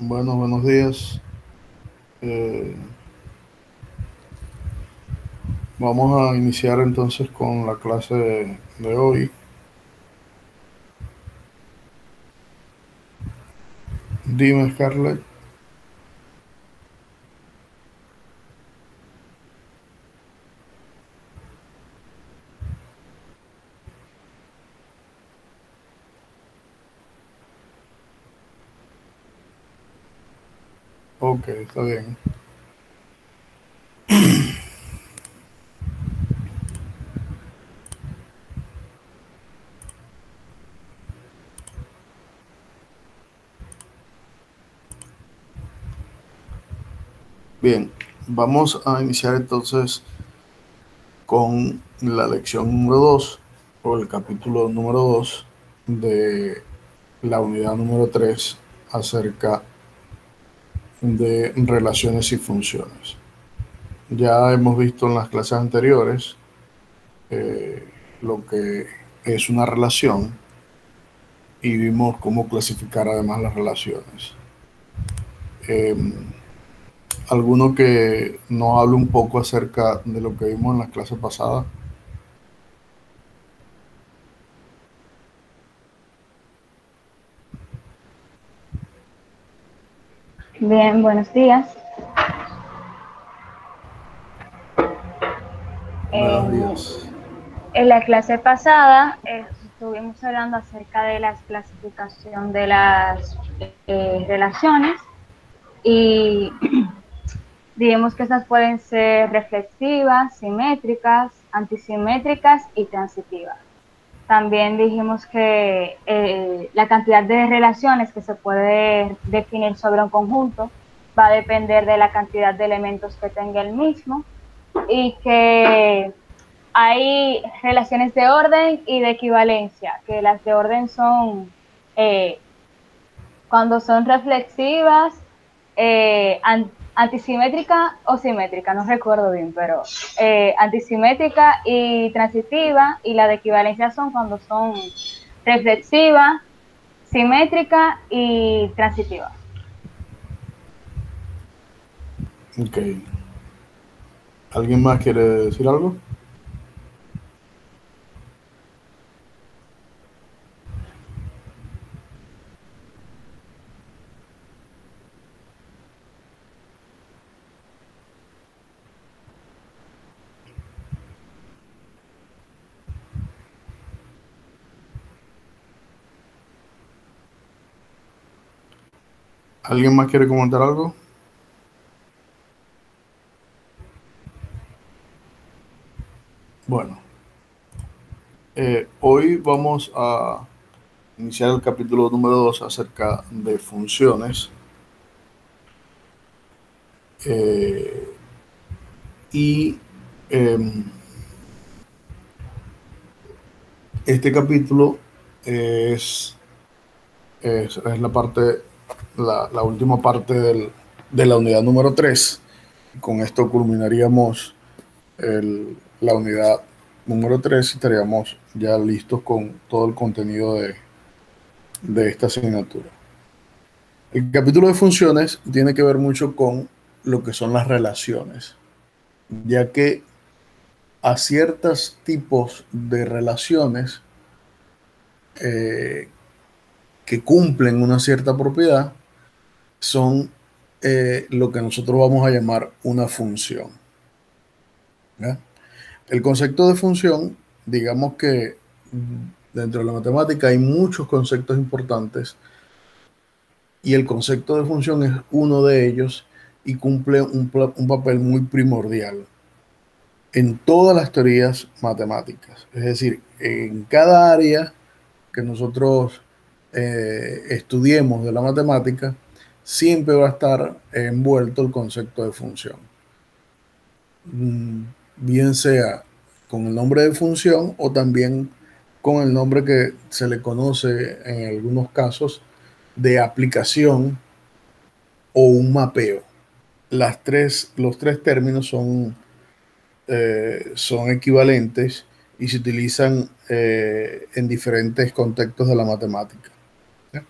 Bueno, buenos días. Eh, Vamos a iniciar entonces con la clase de hoy. Dime, Scarlett. Ok, está bien. Bien, vamos a iniciar entonces con la lección número 2 o el capítulo número 2 de la unidad número 3 acerca de relaciones y funciones. Ya hemos visto en las clases anteriores eh, lo que es una relación y vimos cómo clasificar además las relaciones. Eh, Alguno que nos hable un poco acerca de lo que vimos en la clase pasada. Bien, buenos días. Buenos En, días. en la clase pasada estuvimos hablando acerca de la clasificación de las relaciones y dijimos que esas pueden ser reflexivas, simétricas, antisimétricas y transitivas. También dijimos que la cantidad de relaciones que se puede definir sobre un conjunto va a depender de la cantidad de elementos que tenga el mismo y que hay relaciones de orden y de equivalencia, que las de orden son eh, cuando son reflexivas, antisimétrica o simétrica, no recuerdo bien, pero antisimétrica y transitiva, y la de equivalencia son cuando son reflexiva, simétrica y transitiva. Ok. ¿Alguien más quiere decir algo? ¿Alguien más quiere comentar algo? Bueno, hoy vamos a iniciar el capítulo número 2 acerca de funciones. Eh, y eh, este capítulo es, es la parte, la última parte de la unidad número 3. Con esto culminaríamos la unidad número 3 y estaríamos ya listos con todo el contenido de esta asignatura. El capítulo de funciones tiene que ver mucho con lo que son las relaciones, ya que a ciertos tipos de relaciones eh, que cumplen una cierta propiedad son lo que nosotros vamos a llamar una función. ¿Ya? El concepto de función, digamos que dentro de la matemática hay muchos conceptos importantes y el concepto de función es uno de ellos y cumple un papel muy primordial en todas las teorías matemáticas. Es decir, en cada área que nosotros estudiemos de la matemática, siempre va a estar envuelto el concepto de función. Mm, Bien sea con el nombre de función o también con el nombre que se le conoce en algunos casos de aplicación o un mapeo. Los tres términos son equivalentes y se utilizan en diferentes contextos de la matemática. ¿Ya?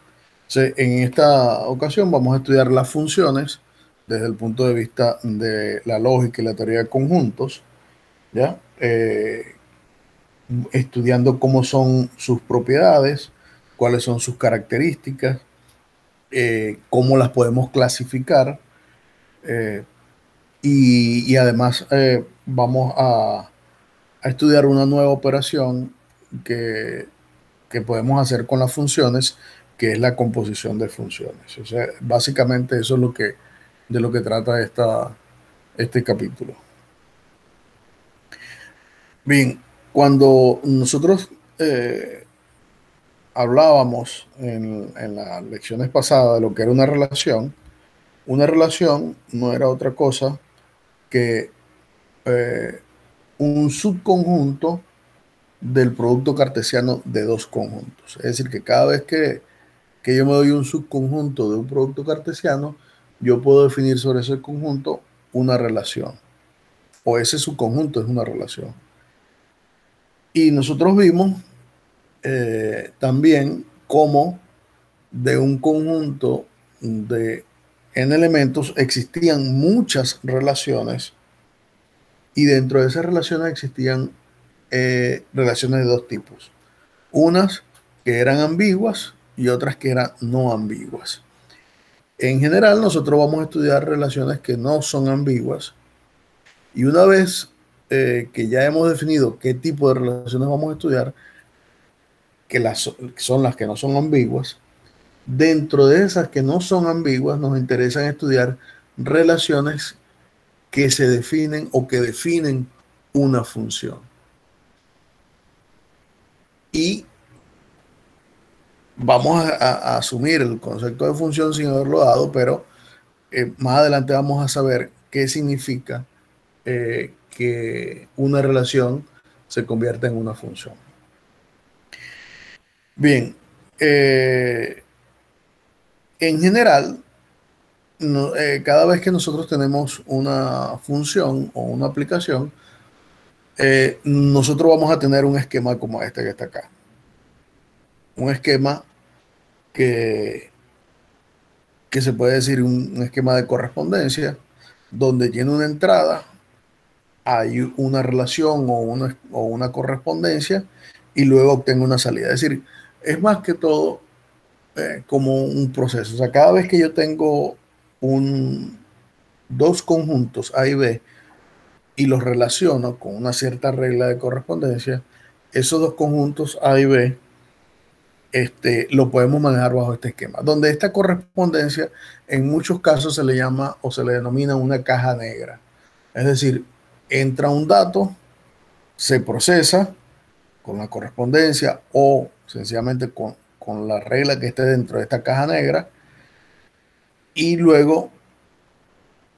Entonces, en esta ocasión vamos a estudiar las funciones desde el punto de vista de la lógica y la teoría de conjuntos, ¿ya? Estudiando cómo son sus propiedades, cuáles son sus características, cómo las podemos clasificar, eh, y además vamos a estudiar una nueva operación que, que podemos hacer con las funciones, que es la composición de funciones. O sea, básicamente eso es de lo que trata este capítulo. Bien, cuando nosotros hablábamos en las lecciones pasadas de lo que era una relación no era otra cosa que eh, un subconjunto del producto cartesiano de dos conjuntos. Es decir, que cada vez que yo me doy un subconjunto de un producto cartesiano, yo puedo definir sobre ese conjunto una relación, o ese subconjunto es una relación. Y nosotros vimos también cómo de un conjunto de n elementos existían muchas relaciones, y dentro de esas relaciones existían relaciones de dos tipos. Unas que eran ambiguas y otras que eran no ambiguas. En general, nosotros vamos a estudiar relaciones que no son ambiguas, y una vez que ya hemos definido qué tipo de relaciones vamos a estudiar, que son las que no son ambiguas, dentro de esas que no son ambiguas nos interesa estudiar relaciones que se definen o que definen una función. Y vamos a asumir el concepto de función sin haberlo dado, pero más adelante vamos a saber qué significa que una relación se convierta en una función. Bien, en general, cada vez que nosotros tenemos una función o una aplicación, nosotros vamos a tener un esquema como este que está acá. Un esquema que se puede decir un esquema de correspondencia, donde tiene una entrada, hay una relación o una correspondencia, y luego obtengo una salida. Es decir, es más que todo como un proceso. O sea, cada vez que yo tengo dos conjuntos A y B y los relaciono con una cierta regla de correspondencia, esos dos conjuntos A y B lo podemos manejar bajo este esquema, donde esta correspondencia en muchos casos se le llama o se le denomina una caja negra. Es decir, entra un dato, se procesa con la correspondencia o sencillamente con la regla que esté dentro de esta caja negra, y luego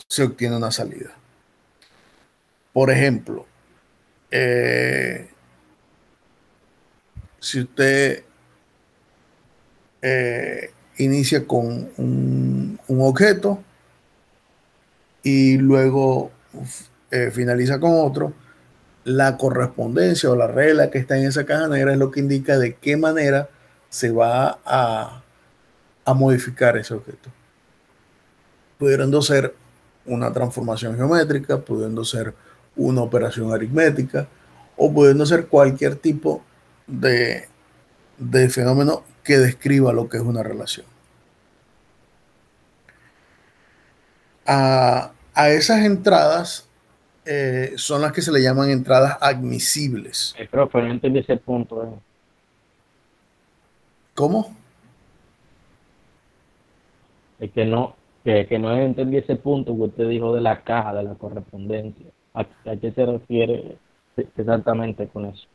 se obtiene una salida. Por ejemplo, si usted inicia con un objeto y luego finaliza con otro, la correspondencia o la regla que está en esa caja negra es lo que indica de qué manera se va a modificar ese objeto. Pudiendo ser una transformación geométrica, pudiendo ser una operación aritmética, o pudiendo ser cualquier tipo de fenómeno que describa lo que es una relación. A esas entradas son las que se le llaman entradas admisibles. Profe, no entendí ese punto. ¿Cómo? Es que no entendí ese punto que usted dijo de la caja, de la correspondencia. ¿A qué se refiere exactamente con eso?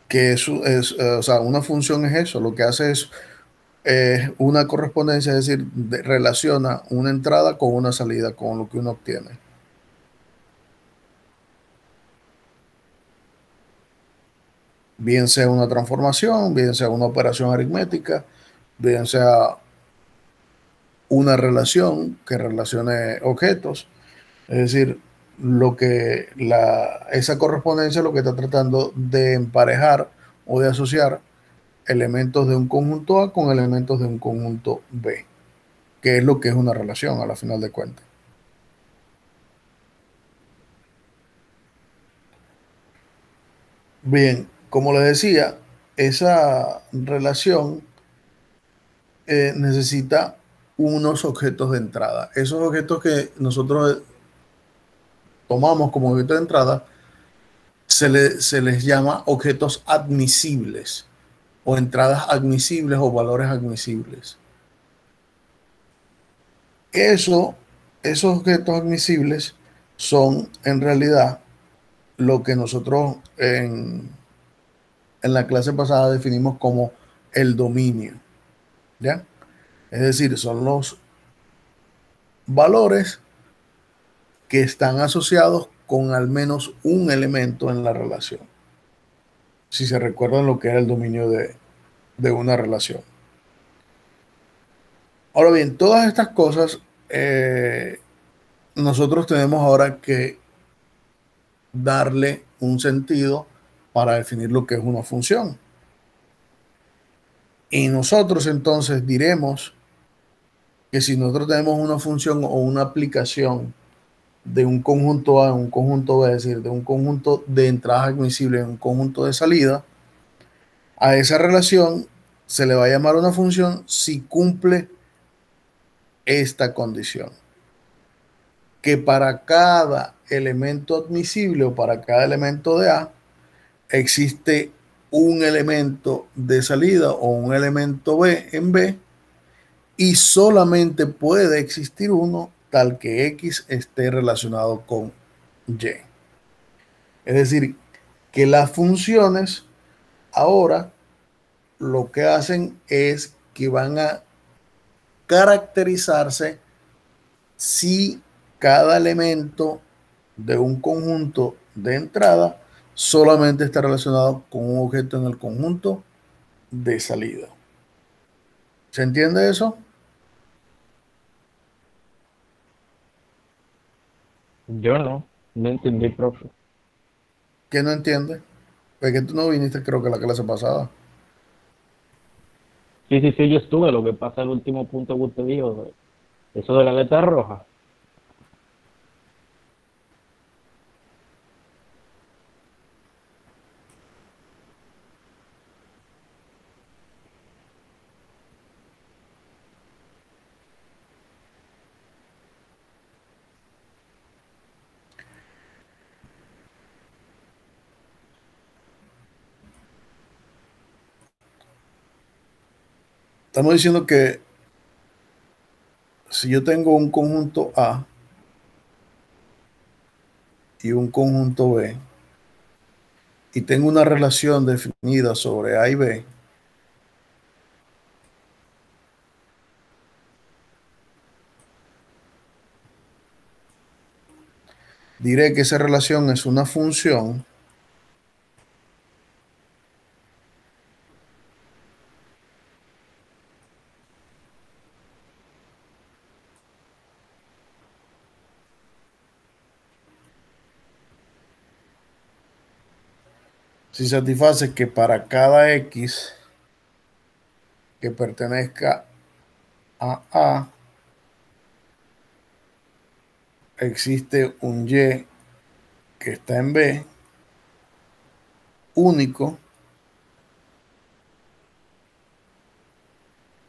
Que eso es, o sea, una función es eso, lo que hace es una correspondencia, es decir, relaciona una entrada con una salida, con lo que uno obtiene. Bien sea una transformación, bien sea una operación aritmética, bien sea una relación que relacione objetos. Es decir, esa correspondencia lo que está tratando de emparejar o de asociar elementos de un conjunto A con elementos de un conjunto B, que es lo que es una relación a la final de cuentas. Bien, como les decía, esa relación necesita unos objetos de entrada. Esos objetos que nosotros tomamos como objetos de entrada se les llama objetos admisibles o entradas admisibles o valores admisibles. Eso, esos objetos admisibles son en realidad lo que nosotros en la clase pasada definimos como el dominio, ¿ya? Es decir, son los valores que están asociados con al menos un elemento en la relación. Si se recuerdan lo que era el dominio de una relación. Ahora bien, todas estas cosas nosotros tenemos ahora que darle un sentido para definir lo que es una función. Y nosotros entonces diremos que si nosotros tenemos una función o una aplicación de un conjunto A en un conjunto B, es decir, de un conjunto de entradas admisibles en un conjunto de salida, a esa relación se le va a llamar una función si cumple esta condición, que para cada elemento admisible o para cada elemento de A existe un elemento de salida o un elemento B en B y solamente puede existir uno tal que X esté relacionado con Y. Es decir, que las funciones ahora lo que hacen es que van a caracterizarse si cada elemento de un conjunto de entrada solamente está relacionado con un objeto en el conjunto de salida. ¿Se entiende eso? Yo no entendí, profe. ¿Quién no entiende? Es que tú no viniste, creo que la clase pasada. Sí, sí, sí, yo estuve. Lo que pasa, el último punto que usted dijo, eso de la letra roja. Estamos diciendo que si yo tengo un conjunto A y un conjunto B y tengo una relación definida sobre A y B, diré que esa relación es una función si satisface que para cada X que pertenezca a A existe un Y que está en B único,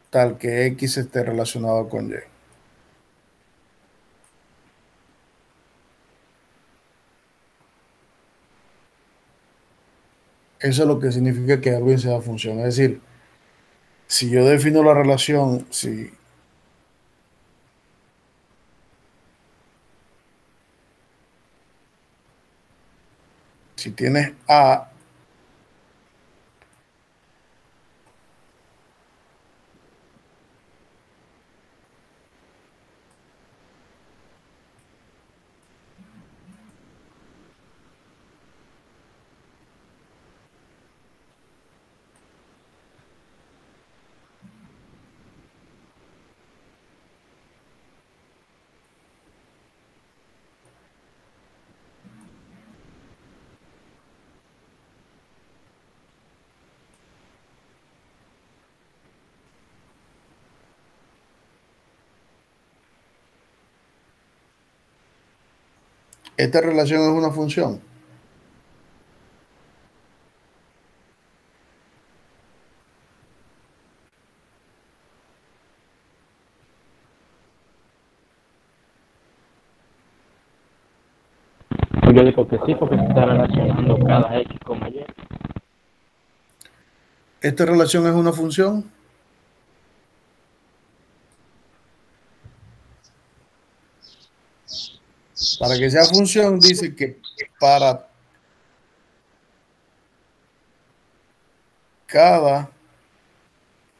tal que X esté relacionado con Y. Eso es lo que significa que algo sea función. Es decir, si yo defino la relación, si tienes A, Esta relación es una función. Yo digo que sí, porque se está relacionando cada X con Y. Esta relación es una función. Para que sea función, dice que para cada,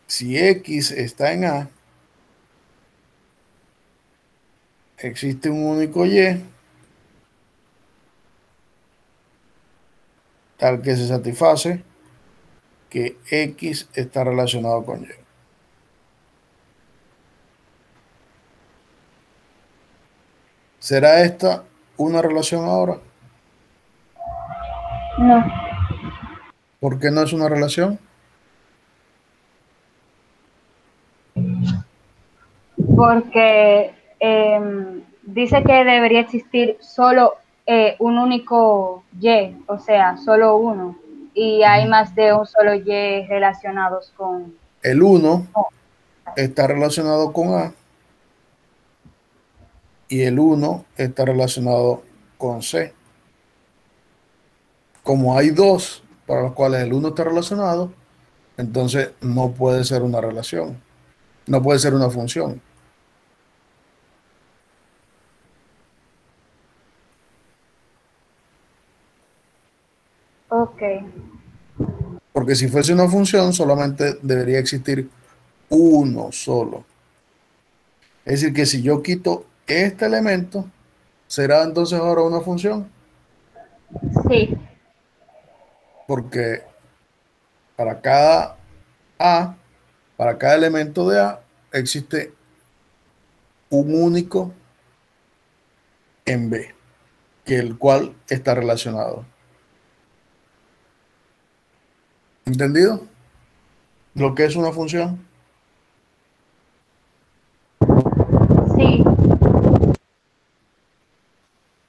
si X está en A, existe un único Y tal que se satisface que X está relacionado con Y. ¿Será esta una relación ahora? No, ¿Por qué no es una relación? porque dice que debería existir solo un único Y, o sea, solo uno, y hay más de un solo Y relacionados El 1 con- está relacionado con A y el 1 está relacionado con C. Como hay dos para los cuales el 1 está relacionado, entonces no puede ser una relación, no puede ser una función. Ok, Porque si fuese una función, solamente debería existir uno solo. Es decir, que si yo quito este elemento, ¿será entonces ahora una función? sí, Porque para cada A, para cada elemento de A, existe un único en B, que el cual está relacionado. ¿Entendido? Lo que es una función. sí,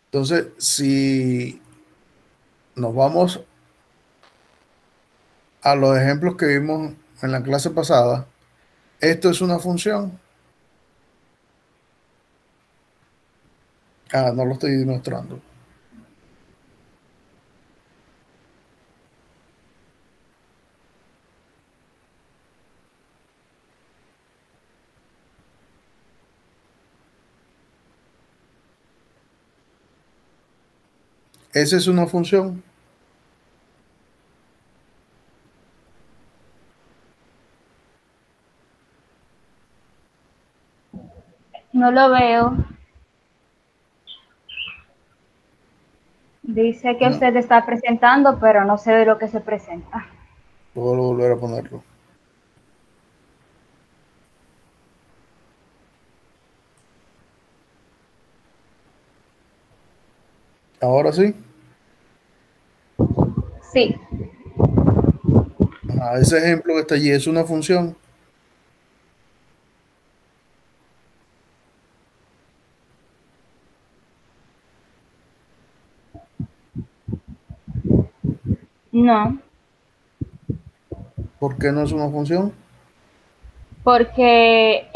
Entonces, si nos vamos a los ejemplos que vimos en la clase pasada, esto es una función. Ah, no lo estoy demostrando. Esa es una función. no lo veo. Dice que No, usted está presentando, pero no se ve lo que se presenta. puedo volver a ponerlo. Ahora sí. Sí, Ajá, ese ejemplo que está allí es una función. no, ¿Por qué no es una función? porque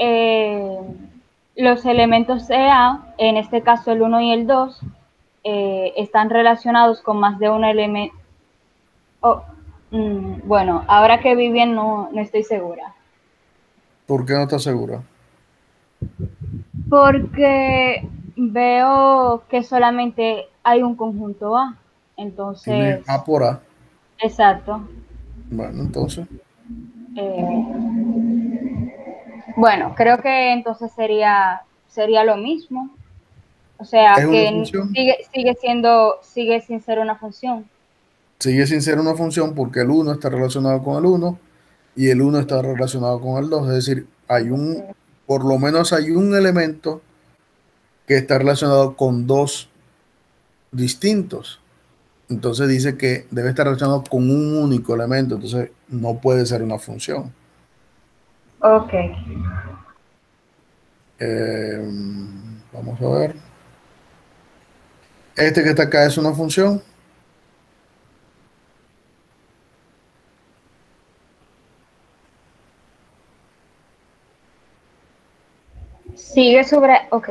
los elementos A, en este caso el uno y el 2, están relacionados con más de un elemento. Oh, bueno, ahora que vi bien no estoy segura. ¿Por qué no está segura? Porque veo que solamente hay un conjunto A. Tiene Entonces, A por A. exacto. Bueno, entonces Eh, bueno, creo que entonces sería lo mismo. O es sea, una que función. sigue sin ser una función. Sigue sin ser una función porque el uno está relacionado con el uno y el uno está relacionado con el 2. Es decir, por lo menos hay un elemento que está relacionado con dos distintos. Entonces dice que debe estar relacionado con un único elemento. Entonces no puede ser una función. Ok. Eh, vamos a ver. Este que está acá es una función. Sigue sobre, ok.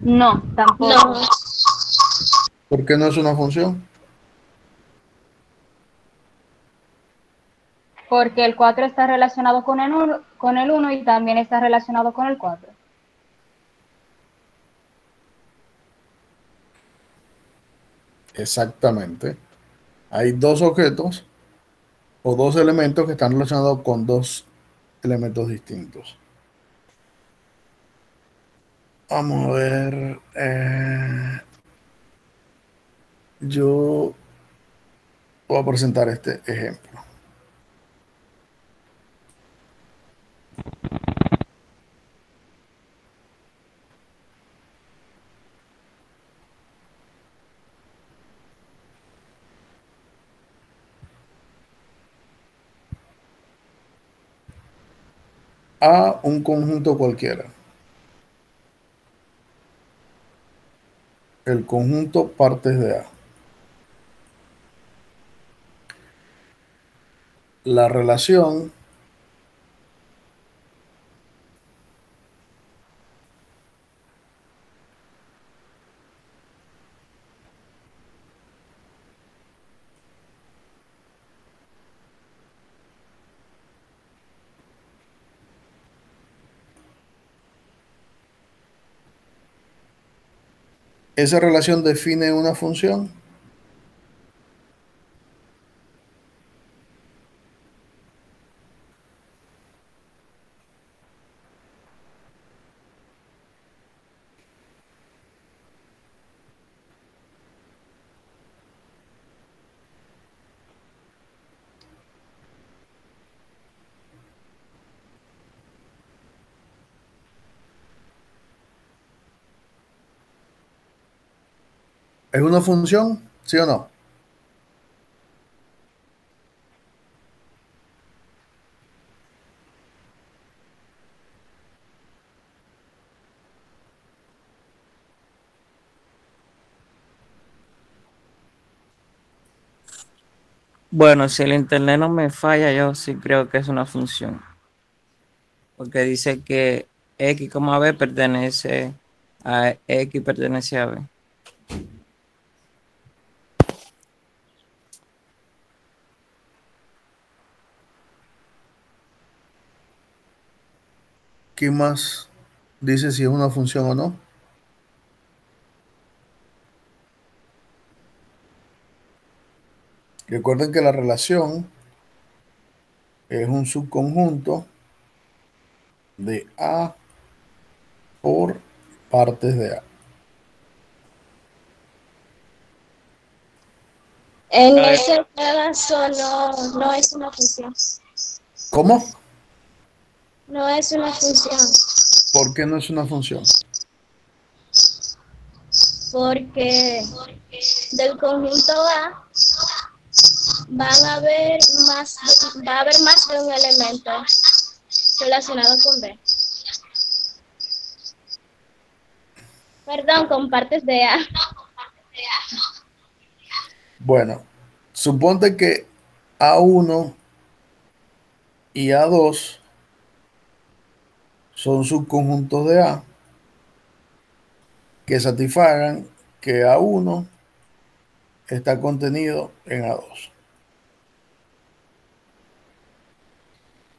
No, tampoco. No. ¿Por qué no es una función? Porque el 4 está relacionado con el 1 y también está relacionado con el 4. Exactamente. Hay dos objetos o dos elementos que están relacionados con dos elementos distintos. Vamos a ver. Yo voy a presentar este ejemplo. A un conjunto cualquiera. El conjunto partes de A. La relación esa relación define una función. ¿Es una función? ¿Sí o no? Bueno, si el internet no me falla, yo sí creo que es una función. Porque dice que X, B pertenece a X pertenece a B. ¿Qué más dice si es una función o no? Recuerden que la relación es un subconjunto de A por partes de A. En ese caso no es una función. ¿Cómo? No es una función. ¿Por qué no es una función? Porque del conjunto A va a haber más de un elemento relacionado con B. Perdón, con partes de A. Bueno, suponte que A1 y A2 son subconjuntos de A que satisfagan que A1 está contenido en A2.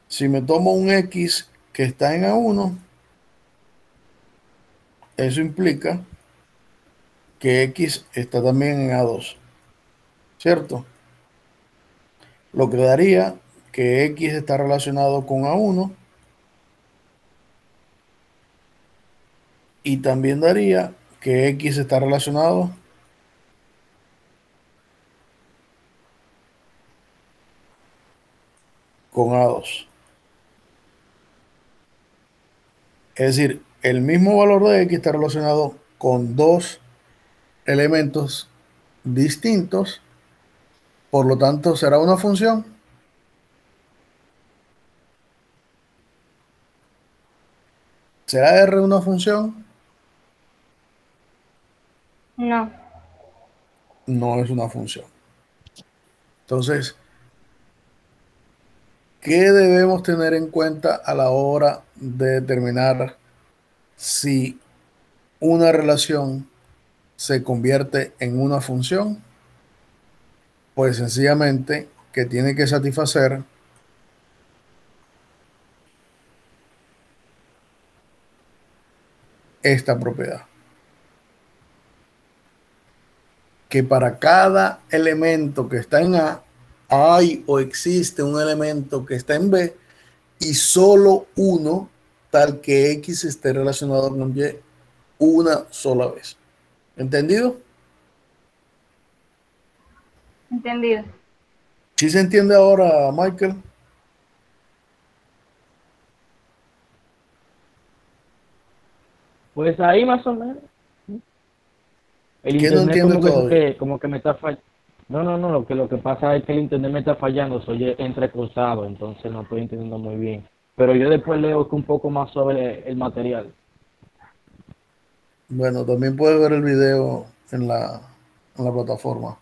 Si me tomo un X que está en A1, eso implica que X está también en A2, ¿cierto? Lo que daría que X está relacionado con A1 y también daría que X está relacionado con A2. Es decir, el mismo valor de X está relacionado con dos elementos distintos, por lo tanto será una función. ¿Será R una función? No, No es una función. Entonces, ¿qué debemos tener en cuenta a la hora de determinar si una relación se convierte en una función? Pues sencillamente que tiene que satisfacer esta propiedad, que para cada elemento que está en A, hay o existe un elemento que está en B y solo uno, tal que X esté relacionado con Y una sola vez. ¿Entendido? entendido. ¿Sí se entiende ahora, Michael? Pues ahí más o menos. El ¿Qué no internet entiende todavía? como que me está fallando. No, no, no, lo que pasa es que el internet me está fallando, soy entrecruzado, entonces no estoy entendiendo muy bien. Pero yo después leo un poco más sobre el material. Bueno, también puedes ver el video en la plataforma.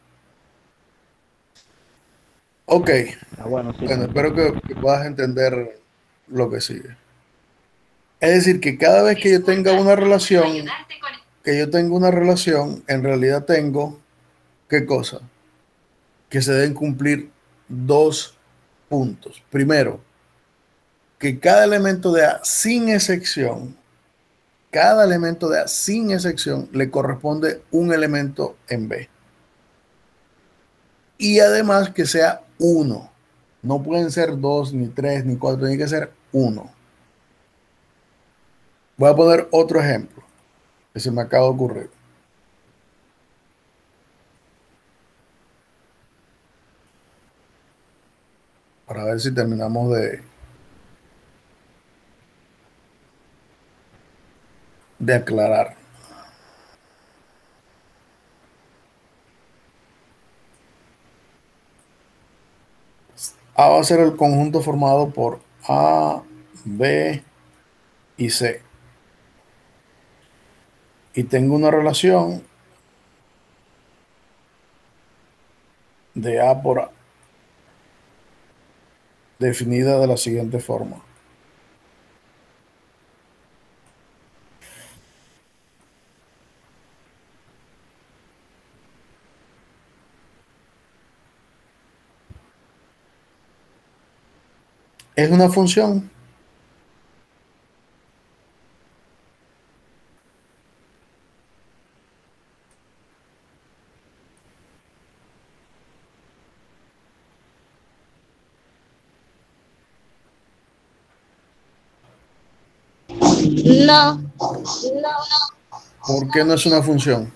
Ok, Ah, bueno, sí, bueno, tranquilo. espero que puedas entender lo que sigue. Es decir, que cada vez que yo tenga una relación, en realidad tengo, ¿qué cosa? Que se deben cumplir dos puntos. Primero, que cada elemento de A sin excepción, cada elemento de A sin excepción le corresponde un elemento en B. Y además que sea uno. No pueden ser dos, ni tres, ni cuatro, tiene que ser uno. Voy a poner otro ejemplo que se me acaba de ocurrir para ver si terminamos de aclarar. A va a ser el conjunto formado por A, B y C. Y tengo una relación de A por A, definida de la siguiente forma. ¿Es una función? No, ¿Por qué no es una función?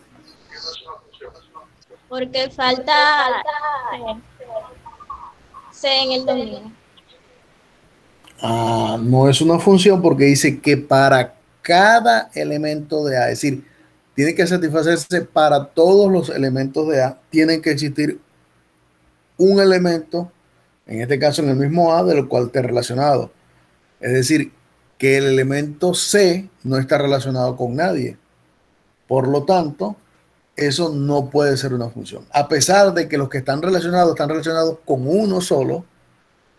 porque falta C, C en el dominio. Ah, no es una función porque dice que para cada elemento de A, es decir, tiene que satisfacerse para todos los elementos de A, tienen que existir un elemento, en este caso en el mismo A, del cual esté relacionado. Es decir, que el elemento C no está relacionado con nadie. Por lo tanto, eso no puede ser una función. A pesar de que los que están relacionados con uno solo,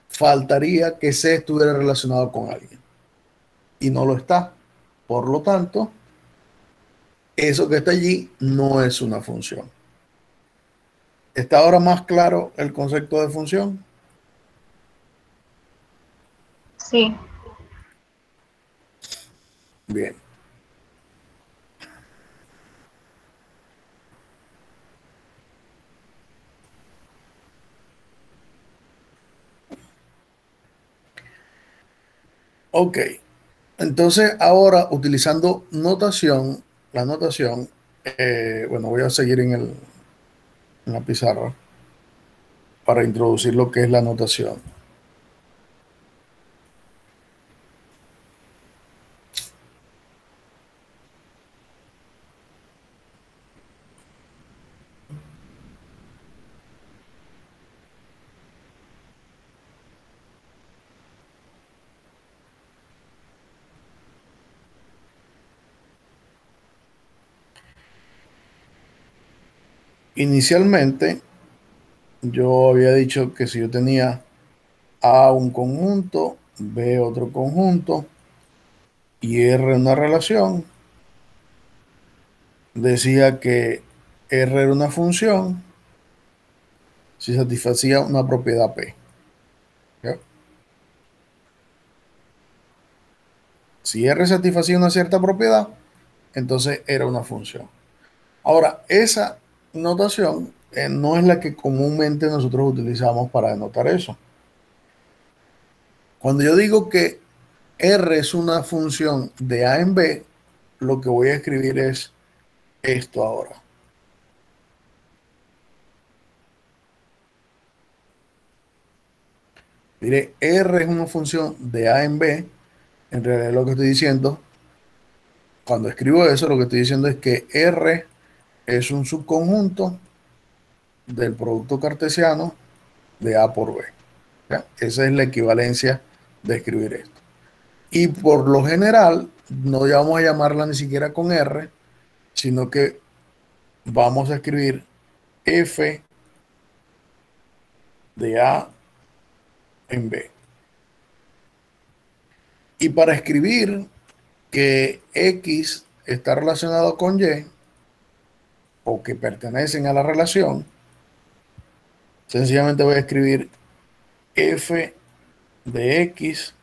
faltaría que C estuviera relacionado con alguien. Y no lo está. Por lo tanto, eso que está allí no es una función. ¿Está ahora más claro el concepto de función? Sí, Bien. Ok. Entonces, ahora utilizando notación, la notación, bueno, voy a seguir en la pizarra para introducir lo que es la notación. Inicialmente, yo había dicho que si yo tenía A un conjunto, B otro conjunto y R una relación, decía que R era una función si satisfacía una propiedad P. ¿Ya? Si R satisfacía una cierta propiedad, entonces era una función. Ahora, esa notación no es la que comúnmente nosotros utilizamos para denotar eso. Cuando yo digo que R es una función de A en B, lo que voy a escribir es esto ahora. Diré, R es una función de A en B. En realidad lo que estoy diciendo, cuando escribo eso, lo que estoy diciendo es que R es un subconjunto del producto cartesiano de A por B. ¿Ya? Esa es la equivalencia de escribir esto. Y por lo general, no vamos a llamarla ni siquiera con R, sino que vamos a escribir F de A en B. Y para escribir que X está relacionado con Y, o que pertenecen a la relación, sencillamente voy a escribir F de X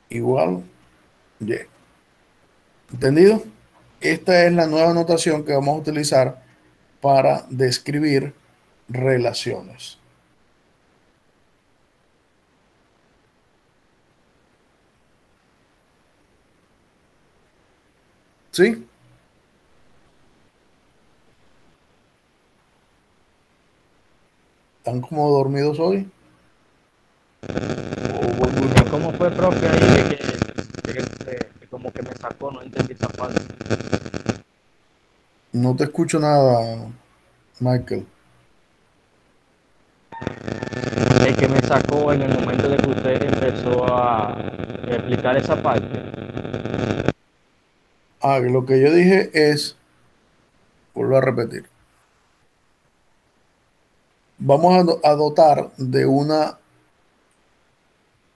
igual Y. ¿Entendido? Esta es la nueva notación que vamos a utilizar para describir relaciones. ¿Sí? ¿Están como dormidos hoy? ¿Cómo fue, profe, ahí que como que me sacó? No entendí esa parte. No te escucho nada, Michael. Es que me sacó en el momento de que usted empezó a explicar esa parte. Lo que yo dije es, vuelvo a repetir, vamos a dotar de una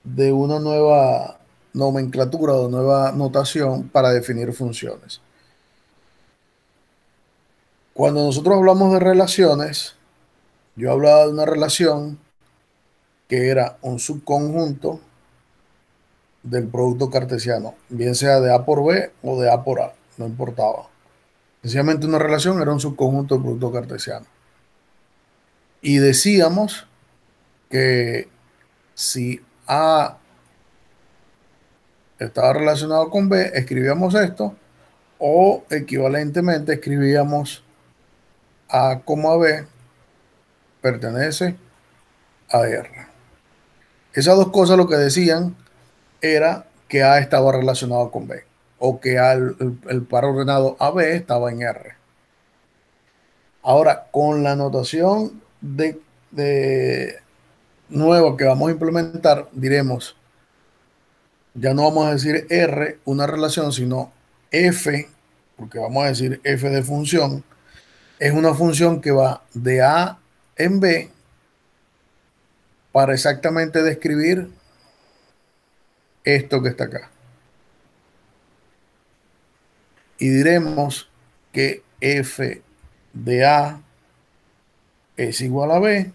nueva nomenclatura o nueva notación para definir funciones. Cuando nosotros hablamos de relaciones, yo hablaba de una relación que era un subconjunto del producto cartesiano, bien sea de A por B o de A por A, no importaba. Sencillamente una relación era un subconjunto del producto cartesiano. Y decíamos que si A estaba relacionado con B, escribíamos esto, o equivalentemente escribíamos A, B pertenece a R. Esas dos cosas lo que decían era que A estaba relacionado con B, o que el par ordenado AB estaba en R. Ahora, con la notación de nueva que vamos a implementar, diremos, ya no vamos a decir R, una relación, sino F, porque vamos a decir F de función, es una función que va de A en B para exactamente describir esto que está acá. Y diremos que F de A es igual a B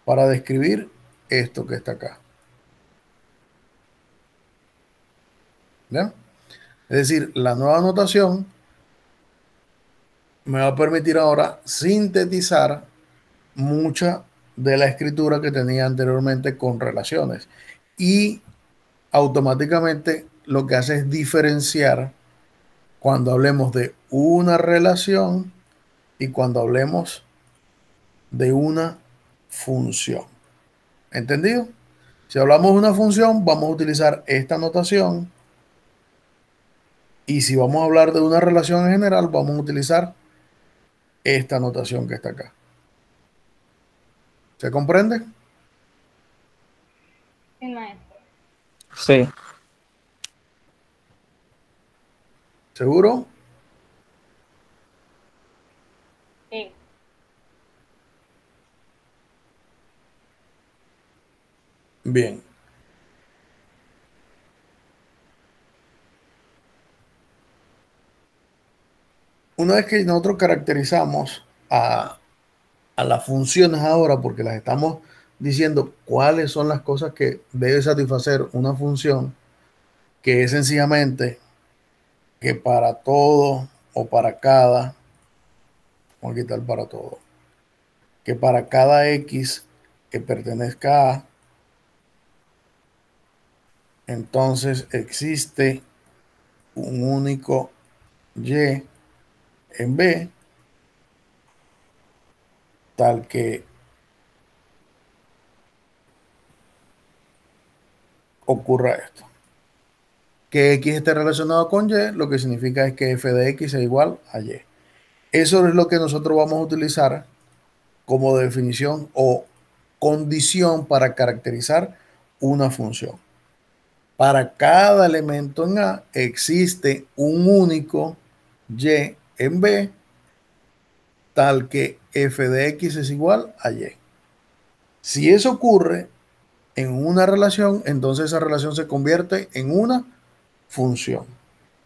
para describir esto que está acá. ¿Ya? Es decir, la nueva notación me va a permitir ahora sintetizar mucha de la escritura que tenía anteriormente con relaciones. Y automáticamente lo que hace es diferenciar cuando hablemos de una relación y cuando hablemos de una función. ¿Entendido? Si hablamos de una función, vamos a utilizar esta notación. Y si vamos a hablar de una relación en general, vamos a utilizar esta notación que está acá. ¿Se comprende? Sí, maestro. Sí. ¿Seguro? E. Bien. Una vez que nosotros caracterizamos a las funciones ahora, porque las estamos diciendo cuáles son las cosas que debe satisfacer una función, que es sencillamente que para todo o para cada, vamos a quitar para todo, que para cada X que pertenezca a, entonces existe un único Y en B, tal que ocurra esto. Que X esté relacionado con Y, lo que significa es que f de X es igual a Y. Eso es lo que nosotros vamos a utilizar como definición o condición para caracterizar una función. Para cada elemento en A existe un único Y en B, tal que f de X es igual a Y. Si eso ocurre en una relación, entonces esa relación se convierte en una función.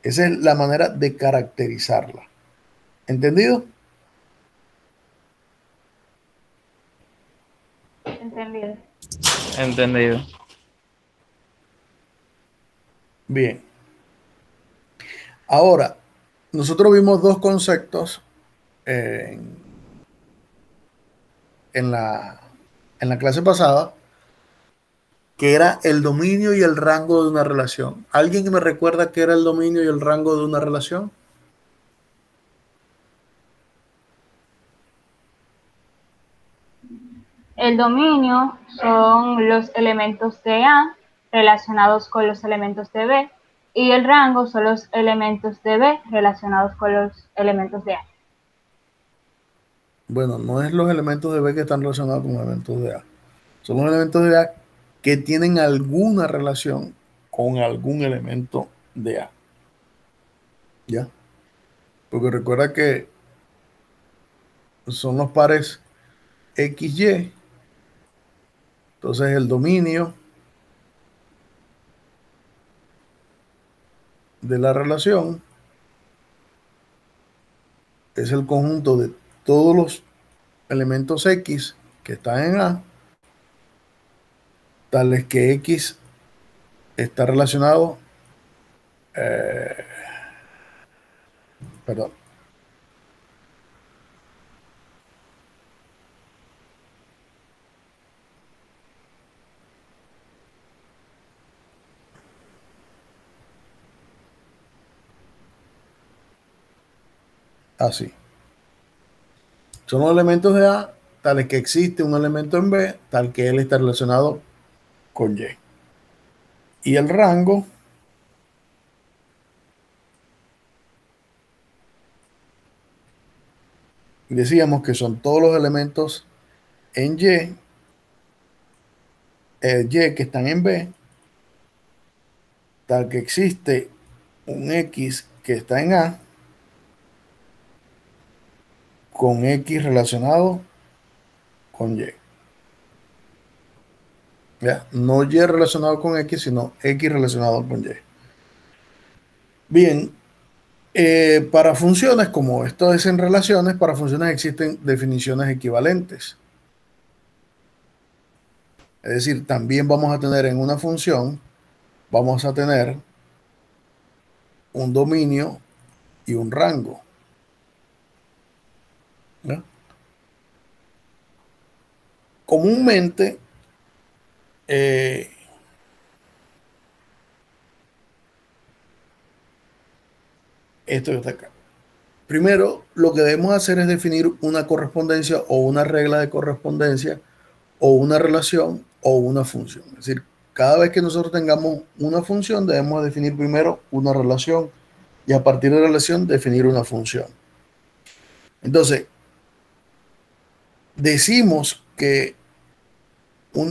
Esa es la manera de caracterizarla. ¿Entendido? Entendido. Entendido. Bien. Ahora, nosotros vimos dos conceptos en, en la, en la clase pasada, que era el dominio y el rango de una relación. ¿Alguien me recuerda qué era el dominio y el rango de una relación? El dominio son los elementos de A relacionados con los elementos de B y el rango son los elementos de B relacionados con los elementos de A. Bueno, no es los elementos de B que están relacionados con los elementos de A. Son los elementos de A que tienen alguna relación con algún elemento de A. ¿Ya? Porque recuerda que son los pares XY. Entonces el dominio de la relación es el conjunto de todos los elementos X que están en A, tales que X está relacionado, perdón, así. Son los elementos de A, tales que existe un elemento en B, tal que él está relacionado con Y. Y el rango decíamos que son todos los elementos en Y que están en B, tal que existe un X que está en A con X relacionado con Y. ¿Ya? No Y relacionado con X, sino X relacionado con Y. Bien, para funciones, como esto es en relaciones, para funciones existen definiciones equivalentes. Es decir, también vamos a tener en una función, vamos a tener un dominio y un rango. ¿Ya? Comúnmente, esto está acá. Primero, lo que debemos hacer es definir una correspondencia o una regla de correspondencia o una relación o una función. Es decir, cada vez que nosotros tengamos una función, debemos definir primero una relación y a partir de la relación definir una función. Entonces, decimos que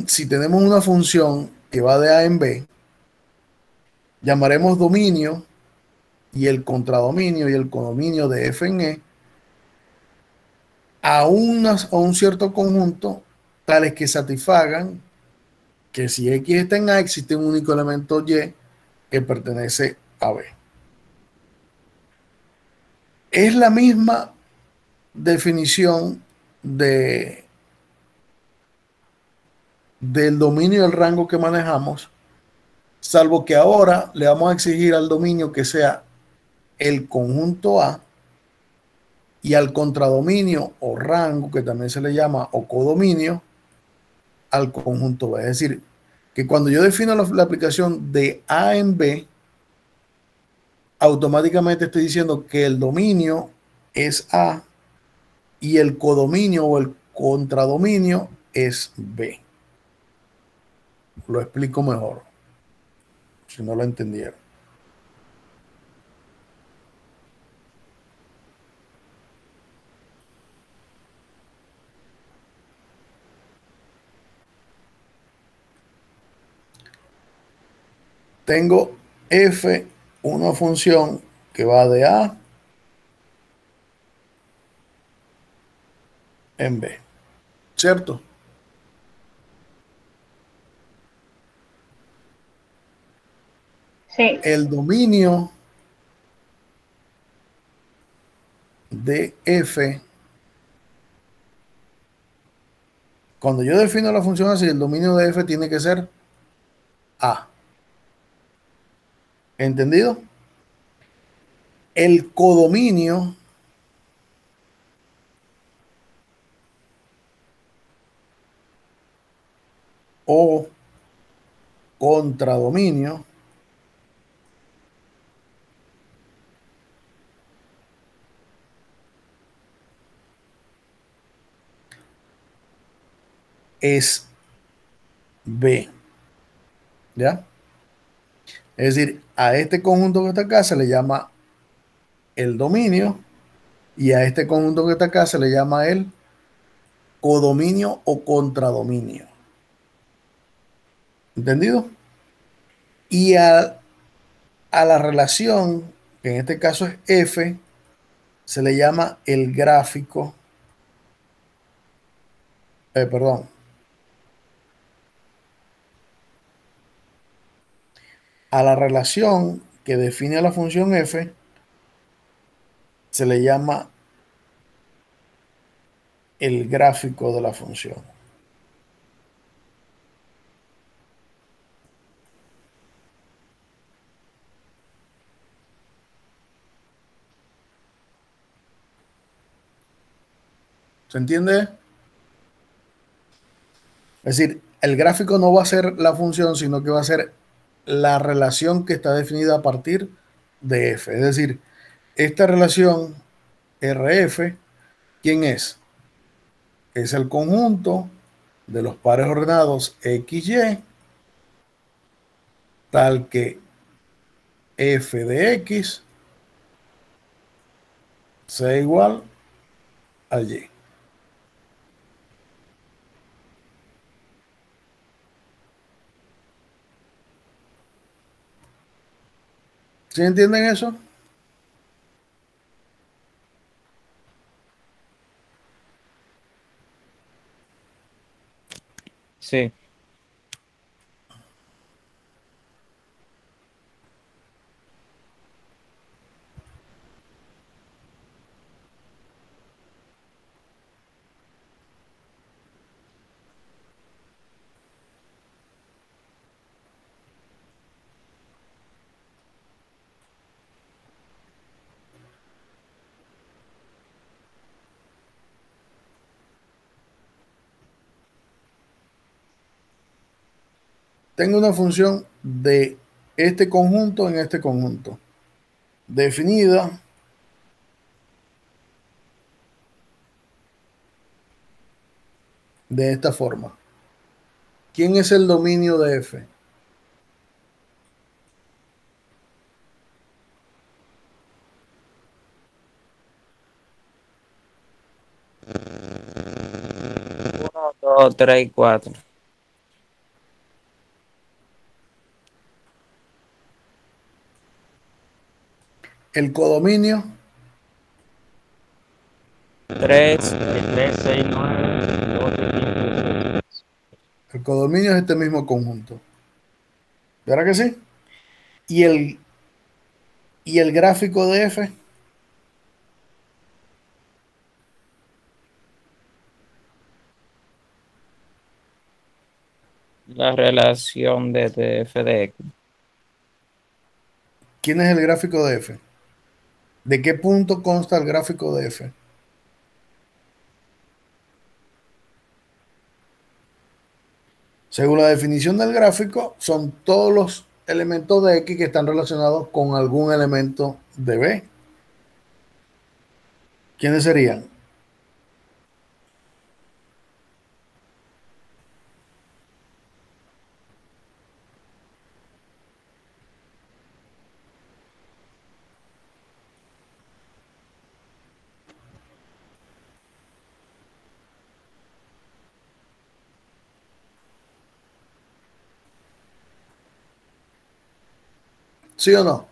si tenemos una función que va de A en B, llamaremos dominio y el contradominio y el codominio de f en E a un cierto conjunto, tales que satisfagan que si X está en A, existe un único elemento Y que pertenece a B. Es la misma definición del dominio y el rango que manejamos, salvo que ahora le vamos a exigir al dominio que sea el conjunto A y al contradominio o rango, que también se le llama, o codominio, al conjunto B. Es decir, que cuando yo defino la aplicación de A en B, automáticamente estoy diciendo que el dominio es A y el codominio o el contradominio es B. Lo explico mejor, si no lo entendieron. Tengo f, una función que va de A en B, ¿cierto? Sí. El dominio de f, cuando yo defino la función así, el dominio de f tiene que ser A. ¿Entendido? El codominio o contradominio es B. ¿Ya? Es decir, a este conjunto que está acá se le llama el dominio y a este conjunto que está acá se le llama el codominio o contradominio. ¿Entendido? Y a la relación, que en este caso es F, se le llama el gráfico, perdón, a la relación que define a la función F, se le llama el gráfico de la función. ¿Se entiende? Es decir, el gráfico no va a ser la función, sino que va a ser la relación que está definida a partir de F. Es decir, esta relación RF, ¿quién es? Es el conjunto de los pares ordenados XY, tal que F de X sea igual a Y. ¿Sí entienden eso? Sí. Tengo una función de este conjunto en este conjunto, definida de esta forma. ¿Quién es el dominio de F? Uno, dos, tres y cuatro. El codominio 3, El 3, 6, 9, 12, 15. El codominio es este mismo conjunto. ¿Verdad que sí? Y el gráfico de F, la relación de f de x. ¿quién es el gráfico de F? ¿De qué punto consta el gráfico de F? Según la definición del gráfico, son todos los elementos de X que están relacionados con algún elemento de B. ¿Quiénes serían? ¿Sí o no?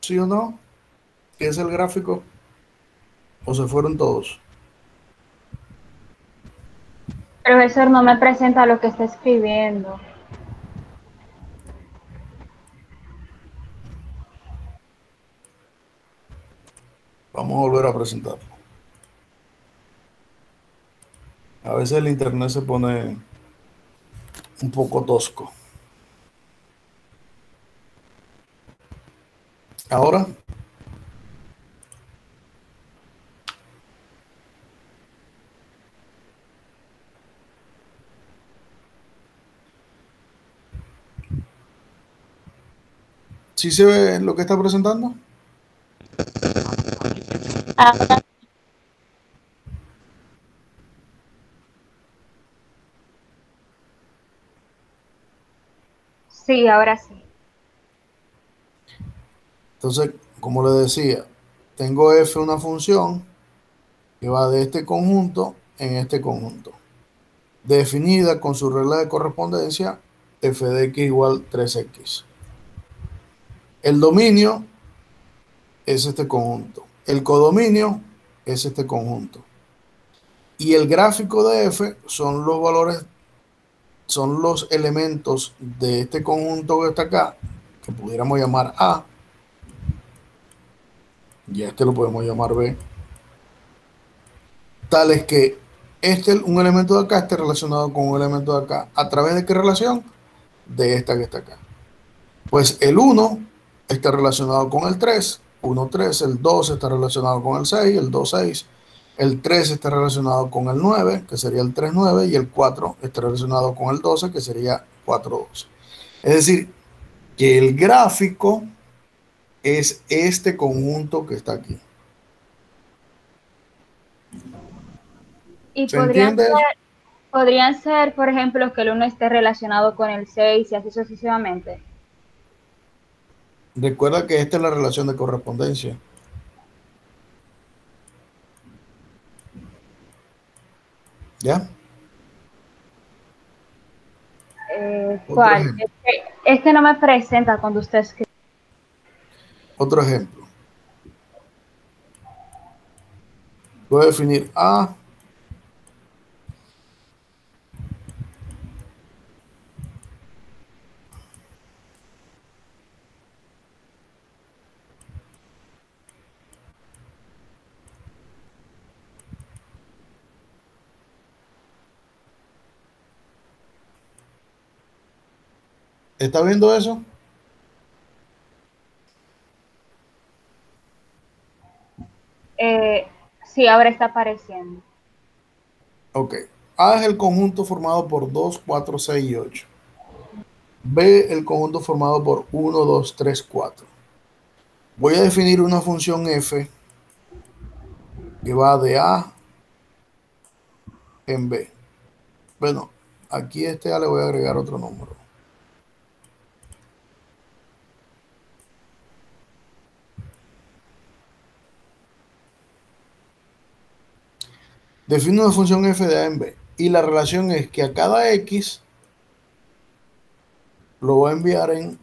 ¿Sí o no? ¿Qué es el gráfico? ¿O se fueron todos? Profesor, no me presenta lo que está escribiendo. Vamos a volver a presentarlo. A veces el internet se pone un poco tosco. Ahora, ¿sí se ve lo que está presentando? Ahora Sí, ahora sí. Entonces, como le decía, tengo F una función que va de este conjunto en este conjunto, definida con su regla de correspondencia f de x igual 3x. El dominio es este conjunto, el codominio es este conjunto, y el gráfico de f son los valores, son los elementos de este conjunto que está acá, que pudiéramos llamar A, y este lo podemos llamar B, tales que un elemento de acá esté relacionado con un elemento de acá. ¿A través de qué relación? De esta que está acá. Pues el 1 está relacionado con el 3, 1, 3, el 2 está relacionado con el 6, el 2, 6, el 3 está relacionado con el 9, que sería el 3, 9, y el 4 está relacionado con el 12, que sería 4, 12. Es decir, que el gráfico es este conjunto que está aquí. Y ¿Se entiende? podrían ser, por ejemplo, que el uno esté relacionado con el 6 y así sucesivamente. Recuerda que esta es la relación de correspondencia. ¿Ya? Otro ¿Cuál? ejemplo. Es que no me presenta cuando usted escribe. Otro ejemplo. Voy a definir A. ¿Está viendo eso? Sí, ahora está apareciendo. Ok. A es el conjunto formado por 2, 4, 6 y 8. B el conjunto formado por 1, 2, 3, 4. Voy a definir una función f que va de A en B. Bueno, aquí a este A le voy a agregar otro número. Defino una función f de A en B. Y la relación es que a cada X lo voy a enviar en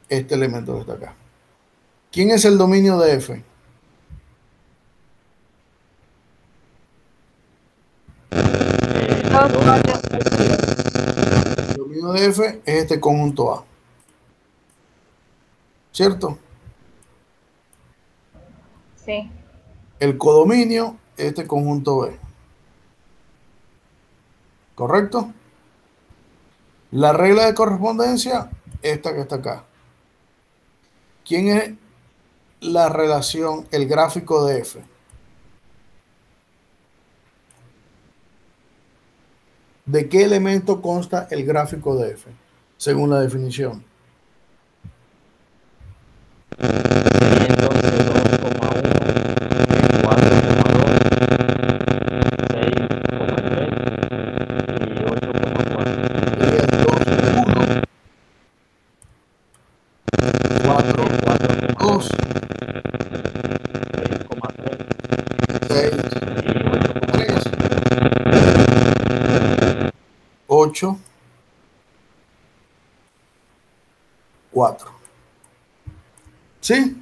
este elemento que está acá. ¿Quién es el dominio de F? Dos Dos novios respectivos. El dominio de F es este conjunto A, ¿cierto? sí. El codominio es este conjunto B, ¿correcto? La regla de correspondencia, esta que está acá. ¿Quién es la relación, el gráfico de F? ¿De qué elemento consta el gráfico de F? Según la definición. Sería entonces 2,1, 4,2, 6,3 y 8,4. Sería 2, 1, 4, 2, 4,2, 6,3 6, y 3, 8,4. 8, 4. ¿Sí?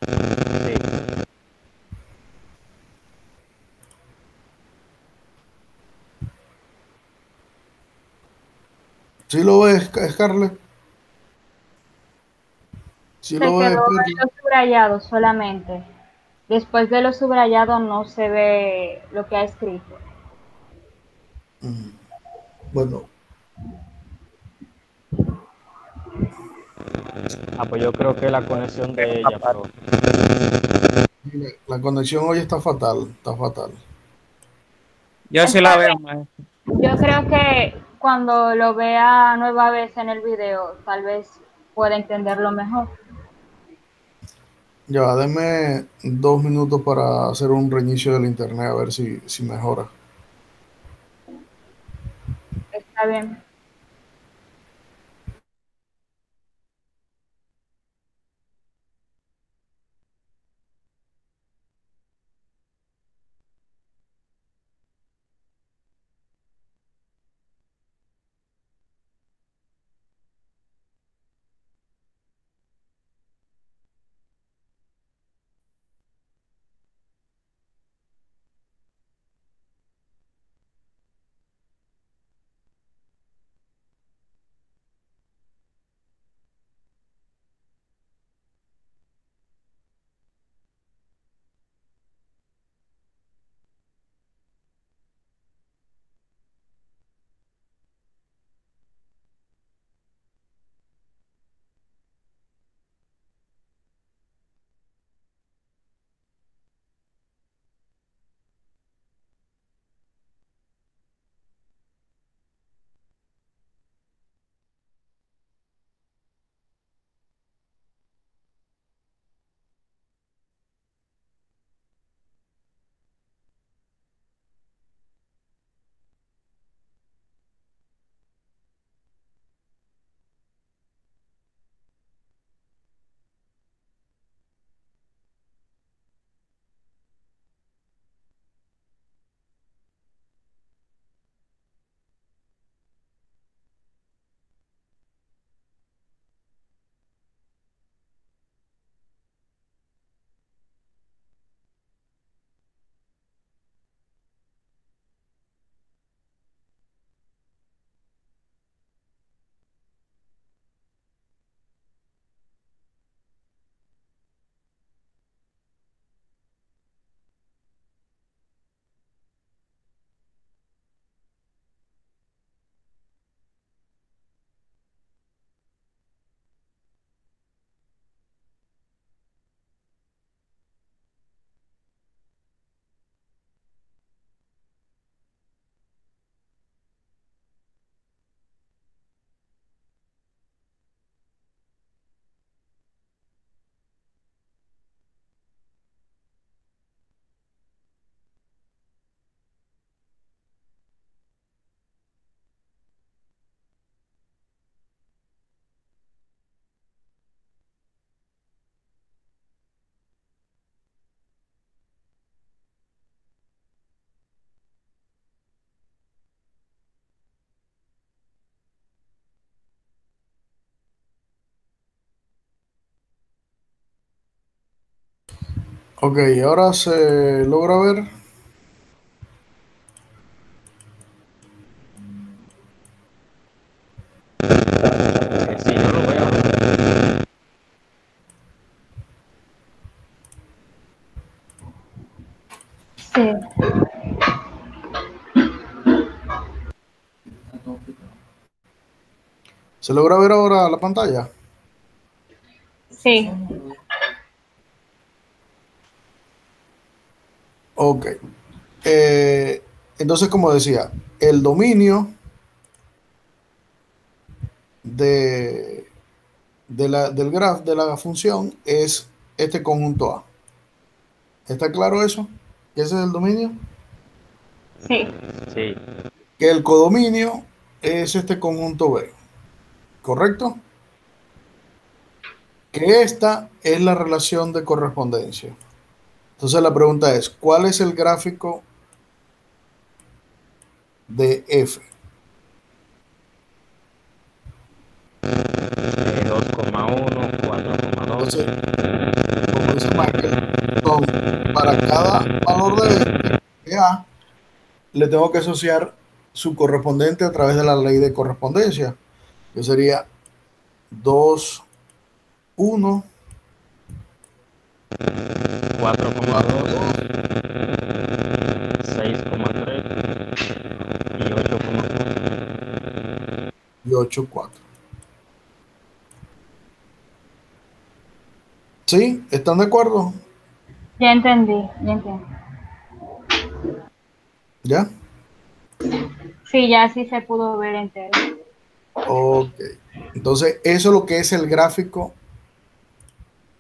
Sí, ¿Sí lo ves, Scarlett? ¿Sí Se lo quedó ves, en Perla? lo subrayado solamente. Después de lo subrayado no se ve lo que ha escrito. Bueno, pues yo creo que la conexión de ella, pero mire, la conexión hoy está fatal, está fatal. Yo sí Está la veo, bien. maestro. Yo creo que cuando lo vea nueva vez en el video, tal vez pueda entenderlo mejor. Ya, denme 2 minutos para hacer un reinicio del internet a ver si mejora. Está bien. Ok, ahora se logra ver. Sí, yo lo veo. Sí, ¿Se logra ver ahora la pantalla? sí, Ok. Eh, entonces, como decía, el dominio de, del graph de la función es este conjunto A. ¿Está claro eso? ¿Que ese es el dominio? sí, Sí, Que el codominio es este conjunto B. ¿Correcto? Que esta es la relación de correspondencia. Entonces la pregunta es, ¿cuál es el gráfico de F? 2,1, 4,2. Entonces, como dice Michael, son para cada valor de este, de A, le tengo que asociar su correspondiente a través de la ley de correspondencia, que sería 2, 1, 4, 4,2, 2 6,3 y 8,4. y 8, 4. ¿Sí? ¿Están de acuerdo? ya entendí, ya entendí. ¿Ya? Sí, ya sí se pudo ver entero. Ok. Entonces, eso es lo que es el gráfico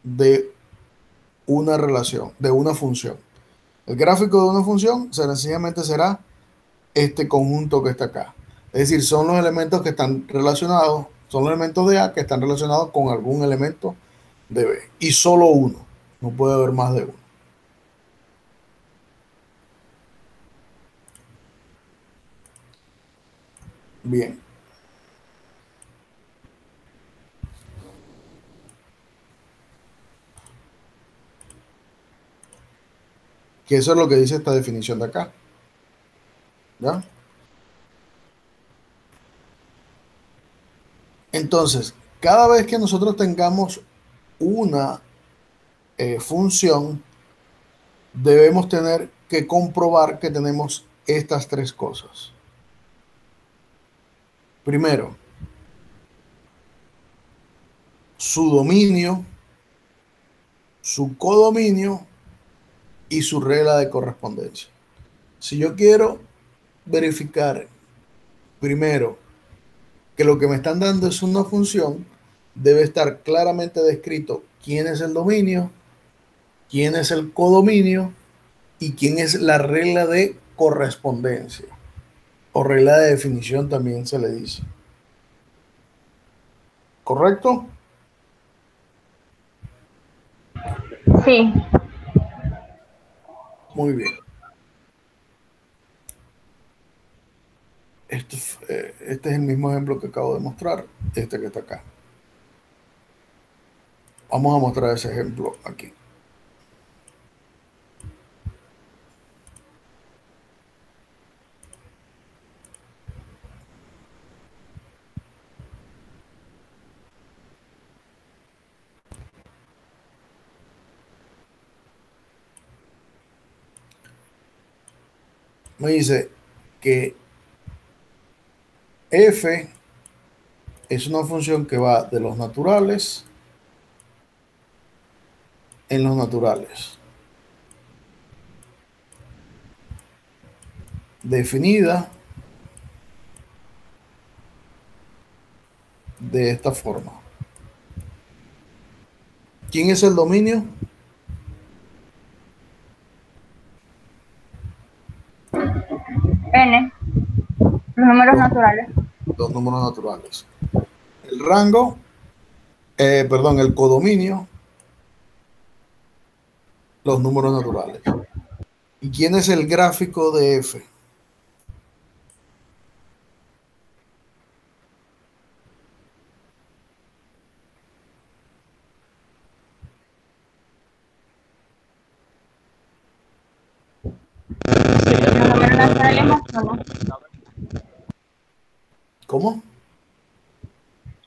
de una relación, de una función. El gráfico de una función sencillamente será este conjunto que está acá. Es decir, son los elementos que están relacionados, son los elementos de A que están relacionados con algún elemento de B. Y solo uno. No puede haber más de uno. Bien. Que eso es lo que dice esta definición de acá. ¿Ya? Entonces, cada vez que nosotros tengamos una función, debemos tener que comprobar que tenemos estas tres cosas. Primero, su dominio, su codominio y su regla de correspondencia. Si yo quiero verificar primero que lo que me están dando es una función, debe estar claramente descrito quién es el dominio, quién es el codominio y quién es la regla de correspondencia o regla de definición también se le dice. ¿Correcto? Sí, Muy bien. Este es el mismo ejemplo que acabo de mostrar, este que está acá. Vamos a mostrar ese ejemplo aquí. Me dice que f es una función que va de los naturales en los naturales, definida de esta forma. ¿Quién es el dominio? N, los números Los, naturales. los números naturales. El rango, perdón, el codominio, los números naturales. ¿Y quién es el gráfico de f? números naturales más uno. ¿Cómo?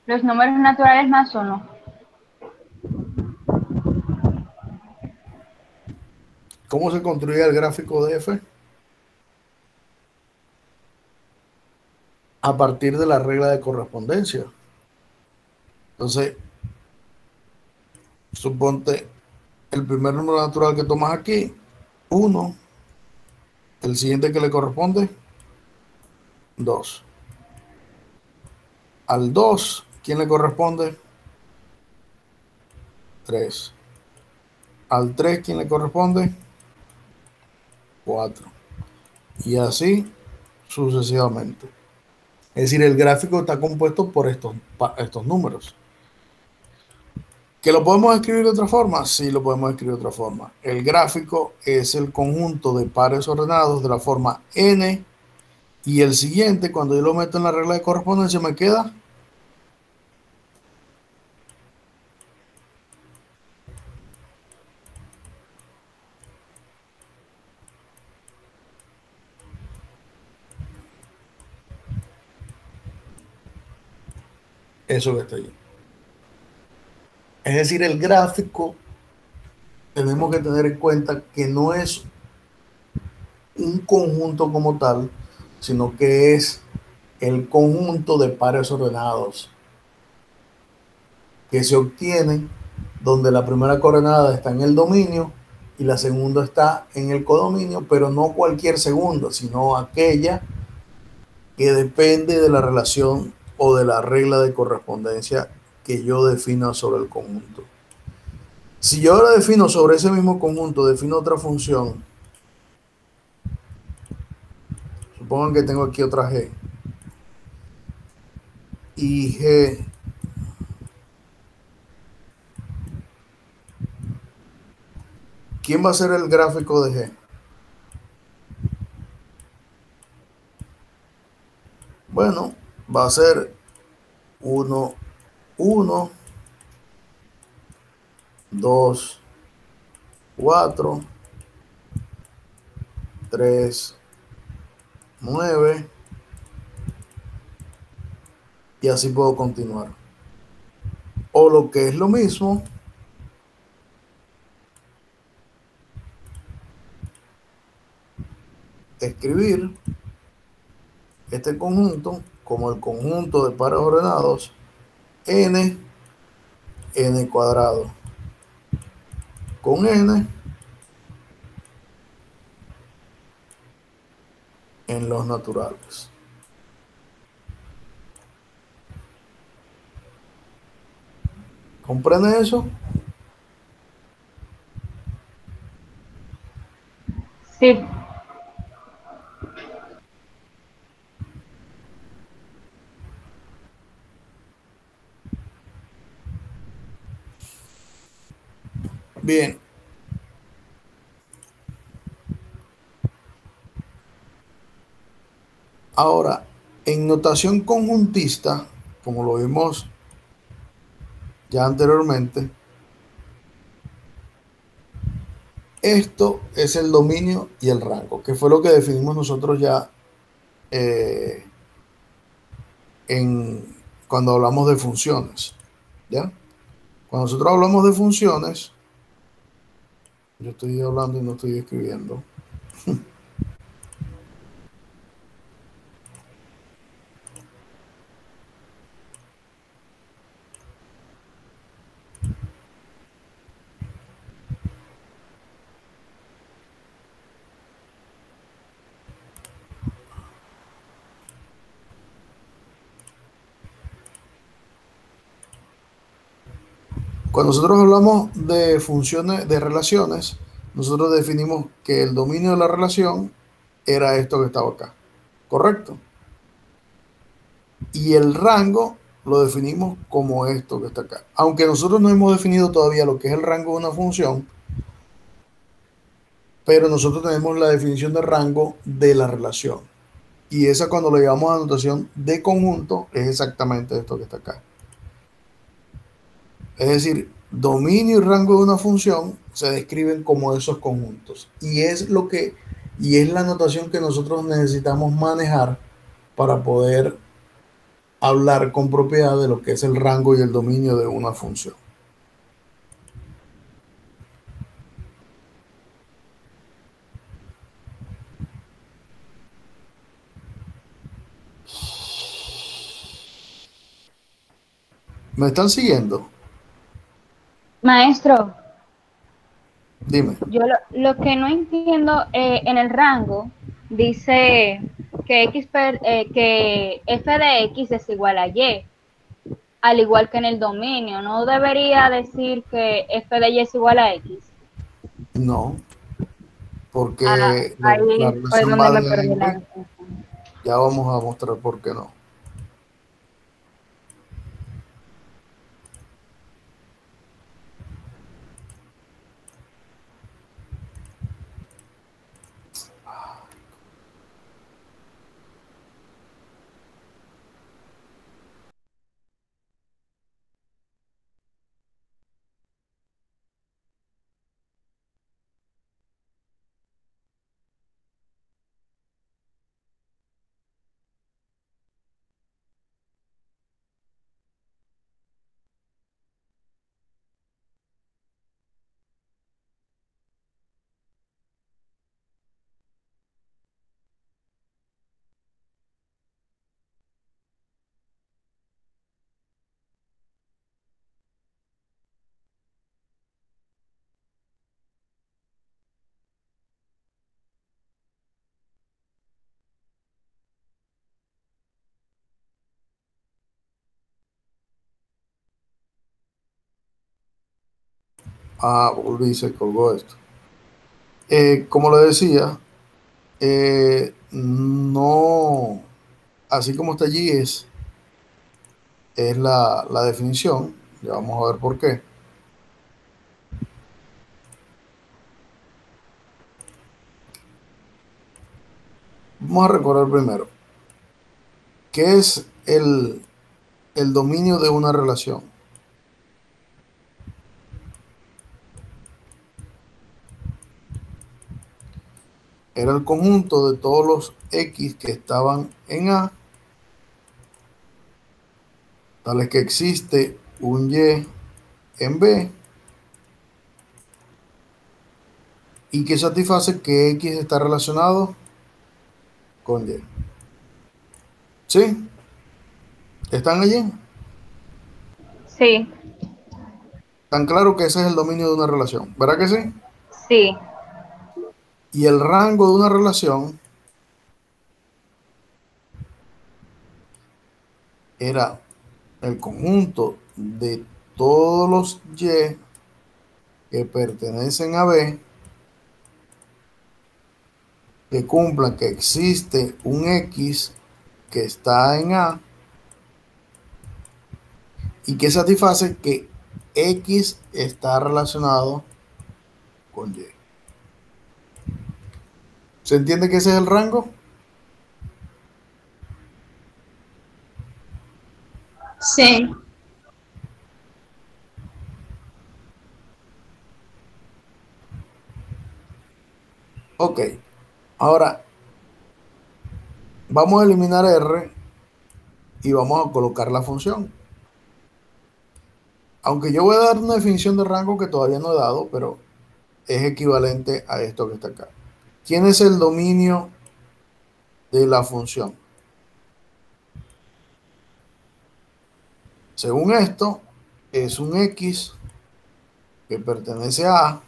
Los números naturales más uno. ¿Cómo se construye el gráfico de f? A partir de la regla de correspondencia. Entonces, suponte el primer número natural que tomas aquí, 1. El siguiente que le corresponde, 2. Al 2, ¿quién le corresponde? 3. Al 3, ¿quién le corresponde? 4. Y así sucesivamente. Es decir, el gráfico está compuesto por estos números. ¿Que lo podemos escribir de otra forma? Sí, lo podemos escribir de otra forma. El gráfico es el conjunto de pares ordenados de la forma n, y el siguiente, cuando yo lo meto en la regla de correspondencia, me queda eso que está ahí. Es decir, el gráfico tenemos que tener en cuenta que no es un conjunto como tal, sino que es el conjunto de pares ordenados que se obtienen donde la primera coordenada está en el dominio y la segunda está en el codominio, pero no cualquier segunda, sino aquella que depende de la relación o de la regla de correspondencia que yo defina sobre el conjunto. Si yo ahora defino sobre ese mismo conjunto, defino otra función, supongan que tengo aquí otra g, y g ¿quién va a ser el gráfico de g? Bueno, va a ser 1, 1, 2, 4, 3, 9, y así puedo continuar. O lo que es lo mismo, escribir este conjunto como el conjunto de pares ordenados n cuadrado con n en los naturales. ¿Comprende eso? Sí. Bien. Ahora, en notación conjuntista, como lo vimos ya anteriormente, esto es el dominio y el rango, que fue lo que definimos nosotros ya cuando hablamos de funciones. ¿Ya? Cuando nosotros hablamos de funciones, yo estoy hablando y no estoy escribiendo. Cuando nosotros hablamos de funciones, de relaciones, nosotros definimos que el dominio de la relación era esto que estaba acá, ¿correcto? Y el rango lo definimos como esto que está acá. Aunque nosotros no hemos definido todavía lo que es el rango de una función, pero nosotros tenemos la definición de rango de la relación. Y esa, cuando lo llevamos a notación de conjunto, es exactamente esto que está acá. Es decir, dominio y rango de una función se describen como esos conjuntos. Y es lo que y es la notación que nosotros necesitamos manejar para poder hablar con propiedad de lo que es el rango y el dominio de una función. ¿Me están siguiendo? Maestro, Dime. yo lo que no entiendo, en el rango dice que que f de x es igual a y, al igual que en el dominio. ¿No debería decir que f de y es igual a x? No, Ah, porque la ahí fue relación donde va me de A perdí en la B. razón. Ya vamos a mostrar por qué no. Ah, volví y se colgó esto. Como le decía, no, así como está allí es la definición. Ya vamos a ver por qué. Vamos a recordar primero, ¿qué es el dominio de una relación? Era el conjunto de todos los X que estaban en A, tales que existe un Y en B y que satisface que X está relacionado con Y. ¿Sí? ¿Están allí? Sí, Tan claro que ese es el dominio de una relación, ¿verdad que sí? sí, Y el rango de una relación era el conjunto de todos los Y que pertenecen a B, que cumplan que existe un X que está en A y que satisface que X está relacionado con Y. ¿Se entiende que ese es el rango? Sí. Ok, ahora vamos a eliminar R y vamos a colocar la función. Aunque yo voy a dar una definición de rango que todavía no he dado, pero es equivalente a esto que está acá. ¿Quién es el dominio de la función? Según esto, es un X que pertenece a A,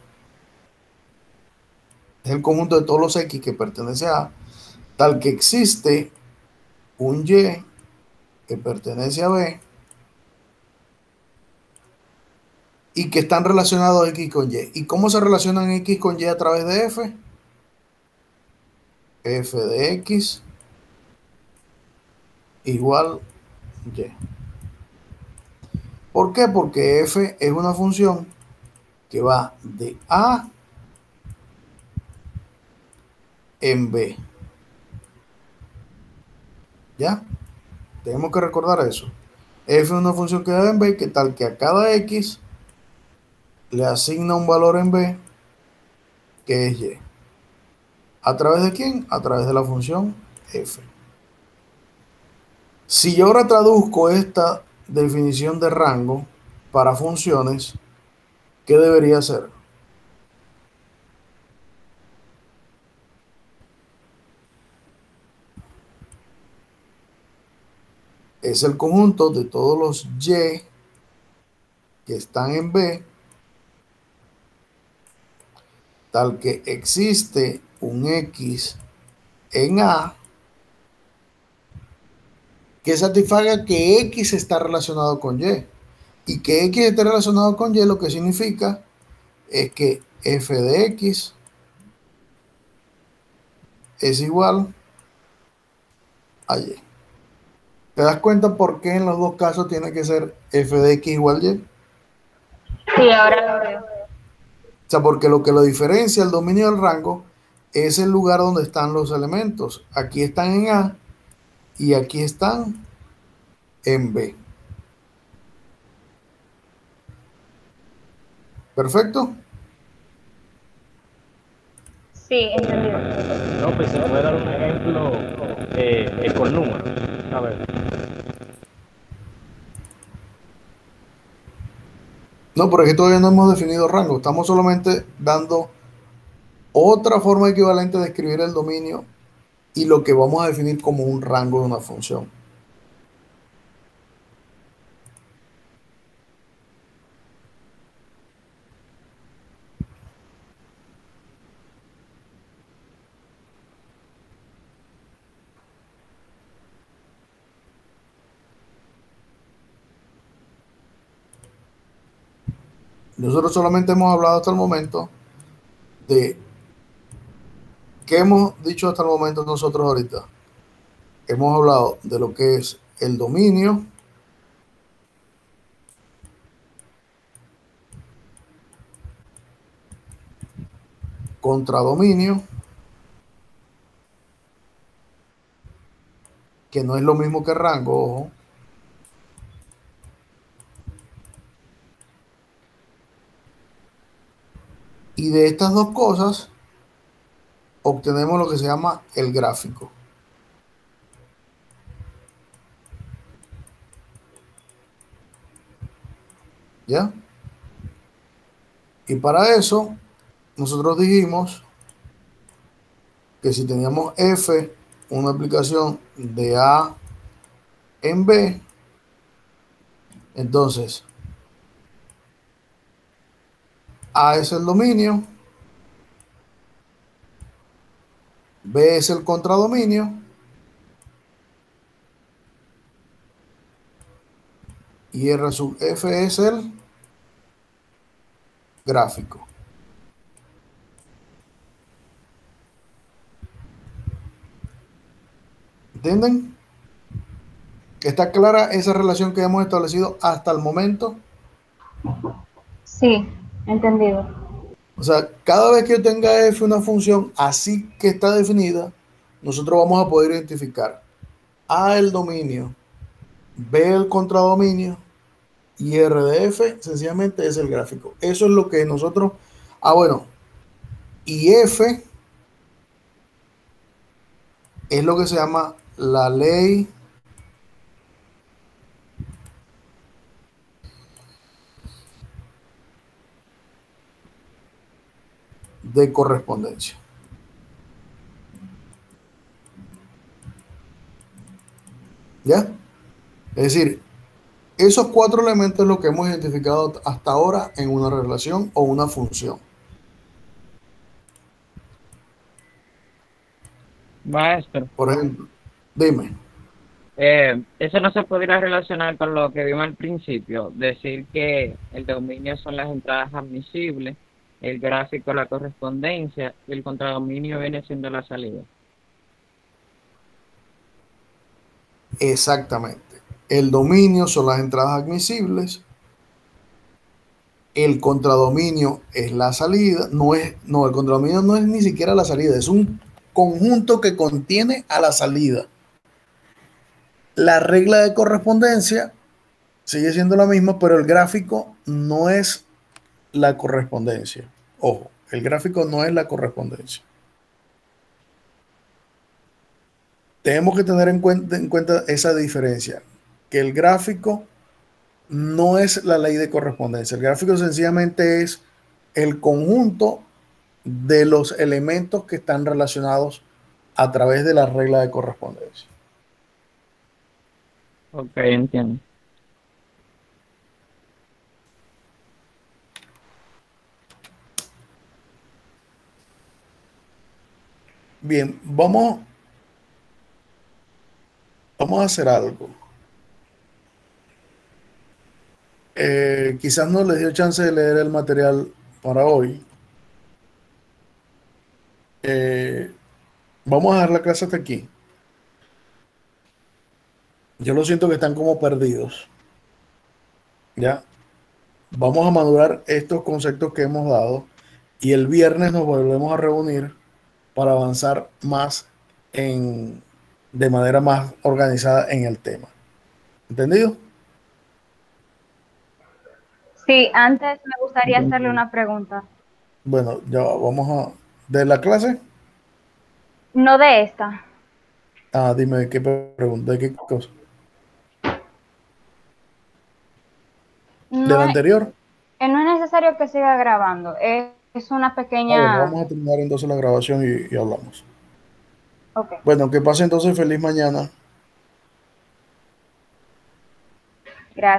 es el conjunto de todos los X que pertenece a A, tal que existe un Y que pertenece a B y que están relacionados X con Y. ¿Y cómo se relacionan X con Y a través de F? F de X igual Y. ¿Por qué? Porque F es una función que va de A en B. ¿Ya? Tenemos que recordar eso. F es una función que va en B, que tal que a cada X le asigna un valor en B que es Y. ¿A través de quién? A través de la función f. Si yo ahora traduzco esta definición de rango para funciones, ¿qué debería ser? Es el conjunto de todos los y que están en B, tal que existe un X en A que satisfaga que X está relacionado con Y. Y que X esté relacionado con Y lo que significa es que f de X es igual a Y. ¿Te das cuenta por qué en los dos casos tiene que ser f de X igual a Y? Sí, ahora lo veo. O sea, porque lo que lo diferencia el dominio del rango es el lugar donde están los elementos. Aquí están en A y aquí están en B. ¿Perfecto? Sí, entendido. No, pues se puede dar un ejemplo con números. A ver. No, pero es que todavía no hemos definido rango. Estamos solamente dando otra forma equivalente de escribir el dominio y lo que vamos a definir como un rango de una función. Nosotros solamente hemos hablado hasta el momento de ¿qué hemos dicho hasta el momento nosotros ahorita? Hemos hablado de lo que es el dominio, contradominio, que no es lo mismo que rango, ojo. Y de estas dos cosas obtenemos lo que se llama el gráfico. ¿Ya? Y para eso, nosotros dijimos que si teníamos f, una aplicación de A en B, entonces A es el dominio, B es el contradominio y R sub F es el gráfico. ¿Entienden? ¿Está clara esa relación que hemos establecido hasta el momento? Sí, entendido. O sea, cada vez que yo tenga f una función así que está definida, nosotros vamos a poder identificar A el dominio, B el contradominio y R de f sencillamente es el gráfico. Eso es lo que nosotros... Ah, bueno. Y f es lo que se llama la ley de correspondencia. ¿Ya? Es decir, esos cuatro elementos es lo que hemos identificado hasta ahora en una relación o una función. Maestro, Por ejemplo, dime. eso no se podría relacionar con lo que vimos al principio, decir que el dominio son las entradas admisibles, el gráfico la correspondencia y el contradominio viene siendo la salida. Exactamente. El dominio son las entradas admisibles. El contradominio es la salida. No, el contradominio no es ni siquiera la salida. Es un conjunto que contiene a la salida. La regla de correspondencia sigue siendo la misma, pero el gráfico no es la correspondencia. Ojo, el gráfico no es la correspondencia. tenemos que tener en cuenta esa diferencia, que el gráfico no es la ley de correspondencia. El gráfico sencillamente es el conjunto de los elementos que están relacionados a través de la regla de correspondencia. Ok, entiendo. Bien, vamos a hacer algo. Quizás no les dio chance de leer el material para hoy. Vamos a dar la clase hasta aquí. Yo lo siento que están como perdidos. ¿Ya? Vamos a madurar estos conceptos que hemos dado y el viernes nos volvemos a reunir para avanzar más de manera más organizada en el tema. ¿Entendido? Sí, antes me gustaría hacerle una pregunta. Bueno, ya vamos a... ¿De la clase? No de esta. Ah, dime qué pregunta, de qué cosa. ¿De No la es, anterior? no es necesario que siga grabando. Es una Ah, bueno, pequeña... vamos a terminar entonces la grabación y hablamos. Ok, Bueno, que pase entonces feliz mañana. gracias.